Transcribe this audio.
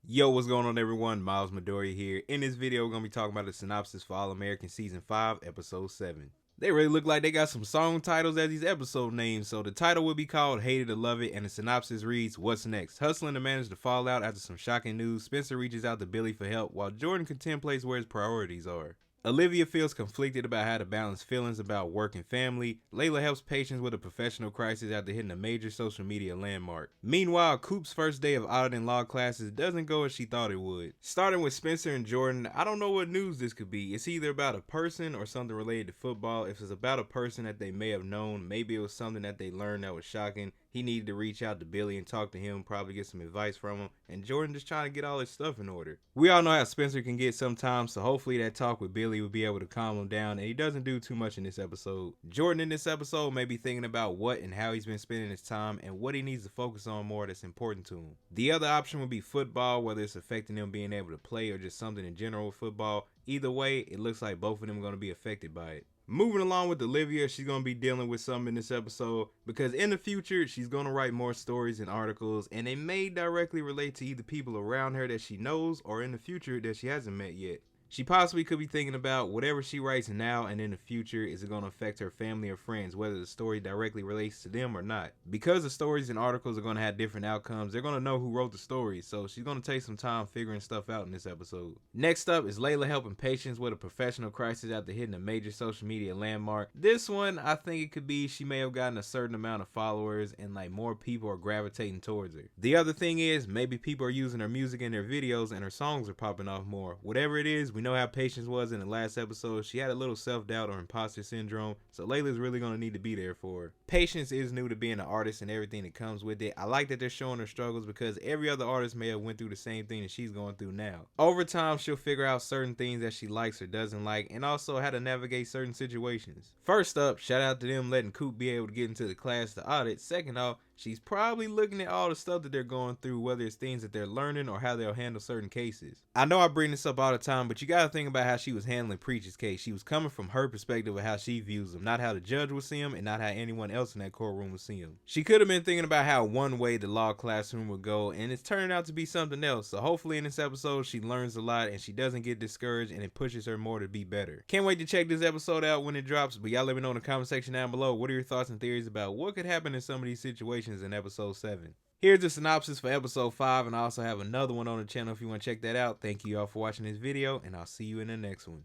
Yo, what's going on everyone? Miles Midoriya here. In this video, we're going to be talking about the synopsis for All American Season 5, Episode 7. They really look like they got some song titles as these episode names, so the title will be called Hate It or Love It, and the synopsis reads, What's next? Hustling to manage the fallout after some shocking news, Spencer reaches out to Billy for help, while Jordan contemplates where his priorities are. Olivia feels conflicted about how to balance feelings about work and family. Layla helps Patience with a professional crisis after hitting a major social media landmark. Meanwhile, Coop's first day of auditing law classes doesn't go as she thought it would. Starting with Spencer and Jordan, I don't know what news this could be. It's either about a person or something related to football. If it's about a person that they may have known, maybe it was something that they learned that was shocking. He needed to reach out to Billy and talk to him, probably get some advice from him, and Jordan just trying to get all his stuff in order. We all know how Spencer can get sometimes, so hopefully that talk with Billy will be able to calm him down, and he doesn't do too much in this episode. Jordan in this episode may be thinking about what and how he's been spending his time and what he needs to focus on more that's important to him. The other option would be football, whether it's affecting him being able to play or just something in general with football. Either way, it looks like both of them are going to be affected by it. Moving along with Olivia, she's going to be dealing with something in this episode because in the future, she's going to write more stories and articles, and they may directly relate to either people around her that she knows or in the future that she hasn't met yet. She possibly could be thinking about whatever she writes now and in the future, is it going to affect her family or friends, whether the story directly relates to them or not. Because the stories and articles are going to have different outcomes, they're going to know who wrote the story, so she's going to take some time figuring stuff out in this episode. Next up is Layla helping Patience with a professional crisis after hitting a major social media landmark. This one, I think it could be she may have gotten a certain amount of followers and like more people are gravitating towards her. The other thing is, maybe people are using her music in their videos and her songs are popping off more. Whatever it is, we know how Patience was in the last episode. She had a little self-doubt or imposter syndrome, so Layla's really going to need to be there for her. Patience is new to being an artist and everything that comes with it. I like that they're showing her struggles because every other artist may have went through the same thing that she's going through now. Over time, she'll figure out certain things that she likes or doesn't like, and also how to navigate certain situations. First up, shout out to them letting Coop be able to get into the class to audit. Second off, she's probably looking at all the stuff that they're going through, whether it's things that they're learning or how they'll handle certain cases. I know I bring this up all the time, but you gotta think about how she was handling Preach's case. She was coming from her perspective of how she views him, not how the judge would see him and not how anyone else in that courtroom would see him. She could have been thinking about how one way the law classroom would go, and it's turning out to be something else. So hopefully in this episode, she learns a lot and she doesn't get discouraged and it pushes her more to be better. Can't wait to check this episode out when it drops, but y'all let me know in the comment section down below, what are your thoughts and theories about what could happen in some of these situations in episode 7. Here's the synopsis for episode 5, and I also have another one on the channel if you want to check that out. Thank you all for watching this video, and I'll see you in the next one.